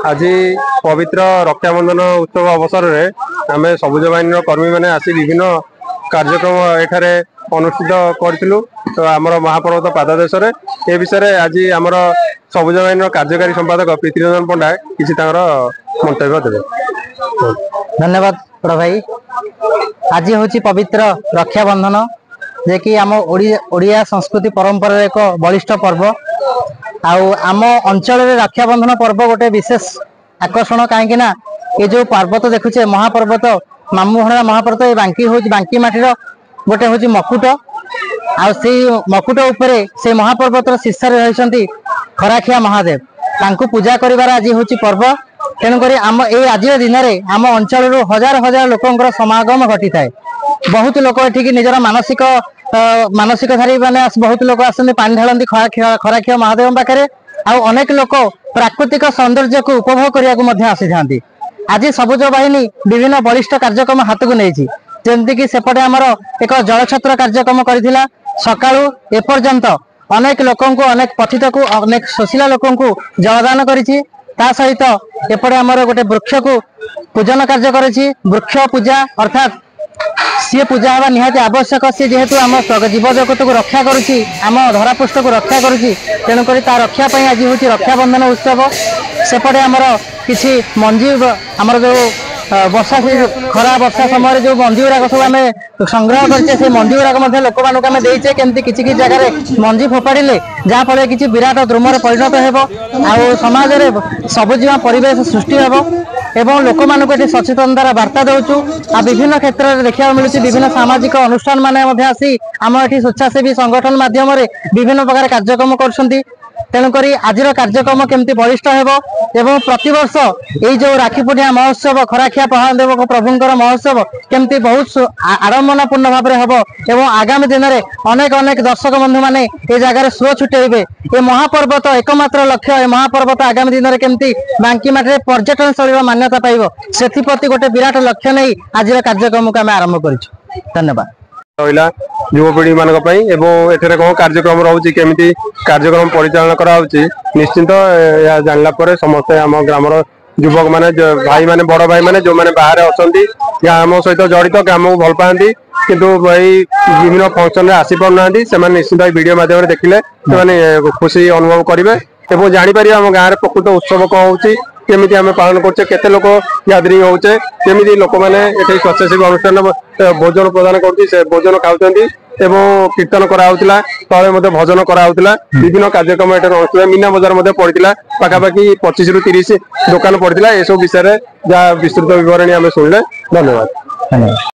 आज पवित्र रक्षाबंधन उत्सव अवसर में आम सबुज बाहिनी कर्मी मैंने आसी विभिन्न कार्यक्रम एठारे अनुष्ठित करूँ। तो आमर महापर्वत पाददेश ए विषय आज आमर सबुज बाहिनी कार्यकारी संपादक प्रीतिरंजन पंडा किसी मंतव्य देवे। धन्यवाद बड़ भाई। आज हूँ पवित्र रक्षाबंधन जे कि आम ओडिया संस्कृति परंपरा एक बलिष्ठ पर्व। आम अंचल रक्षाबंधन पर्व गोटे विशेष आकर्षण कहीं ये जो पर्वत देखुचे महापर्वत मामुहणा महापर्वत ये बांकी हूँ बांकी माटीर गोटे हूँ मकुट मकुट उपरे से महापर्वतर शीर्षे रही खराखिया महादेव तांको पूजा करिवार आज हूँ पर्व। तेणुक आम ये आज दिन में आम अंचल हजार हजार लोकंर समागम घटी थाए। बहुत लोक ये निजर मानसिक मानसिकधारी मैंने बहुत लोग आसते पानी ढालती खराखिया महादेव पाखे। अनेक लोक प्राकृतिक सौंदर्य को उपभोग करने आसी था। आज सबुज बाहिनी विभिन्न बलिष्ठ कार्यक्रम हाथ को नहीं जमती सेपटे आमर एक जलछत्र कार्यक्रम करथिला। सकाळु एपर्यंत अनेक लोक अनेक पथित को अनेक शोषिला लोक जलदान करिछि। ता सहित एपटे आमर गोटे वृक्ष को पूजन कार्य करिछि। वृक्ष पूजा अर्थात सी पूजा हवा निहाती आवश्यक। सी जेहेतु आम जीव जगत को रक्षा करुच्ची आम धरापृष्ठ को रक्षा करुच्ची तेणुक रक्षा आज हूँ रक्षाबंधन उत्सव। सेपटे आमर किसी मंजी आमर जो वर्षा खरा वर्षा समय जो मंजी गुराक सब आम संग्रह करचे से मंजी गुराक लोक मानक आम देचे केमती किसी किसी जगह मंजी फोपाड़े जहाँफल कि विराट द्रुम परिणत हो समाज में सबुजिमा परिवेश सृष्टि हो एवं लोक मानक सचेतनतार वार्ता दौचु। विभिन्न क्षेत्र में देखा मिलूँ विभिन्न सामाजिक अनुष्ठान माने आसी आम ये स्वेच्छासेवी संगठन माध्यम विभिन्न प्रकार कार्यक्रम कर। तेणुक आज कार्यक्रम केमती बलिष्ठ हो प्रतिवर्ष ये जो राखी पूर्णिमा महोत्सव खराखिया महादेव प्रभुंर महोत्सव केमती बहुत आडम्बनापूर्ण भाव में हम आगामी दिन में अनेक अनेक दर्शक बंधु मैंने ये जगह सुर छुटेबे। ये महापर्वत एकमात्र लक्ष्य ए महापर्वत आगामी दिन में केमती बांकी माटी पर्यटन स्थल मान्यता पाइब से गोटे विराट लक्ष्य नहीं आज कार्यक्रम को आम आरंभ कर। धन्यवाद। रहा युवपीढ़ी मान एठे कौन कार्यक्रम रोचे केमी कार्यक्रम परिचालन कराऊँगी निश्चिंत यह जानला समस्ते आम ग्रामर युवक मैंने भाई मैंने बड़ भाई मैंने जो मैंने बाहर अच्छा आम सहित जड़ित ग्राम को भल पाती किंतु भाई विभिन्न फंक्शन में आसी पार ना से निश्चिंत वीडियो माध्यम देखिले से खुशी अनुभव करेंगे और जापर आम गाँव में प्रकृत उत्सव कौन हो केमी आम पालन करचे केते लोक गैदरिंग होचे केमी लोक मैंने स्वेच्छासेवी अनुष्ठान भोजन प्रदान कर भोजन खाऊँ एवं कीर्तन कराला तले भजन कराला विभिन्न कार्यक्रम ये मीना बजार पड़ता पाखापाखि 25 ରୁ 30 दुकान पड़ता। यह सब विषय जहाँ विस्तृत विवरणी आम शुणिले। धन्यवाद।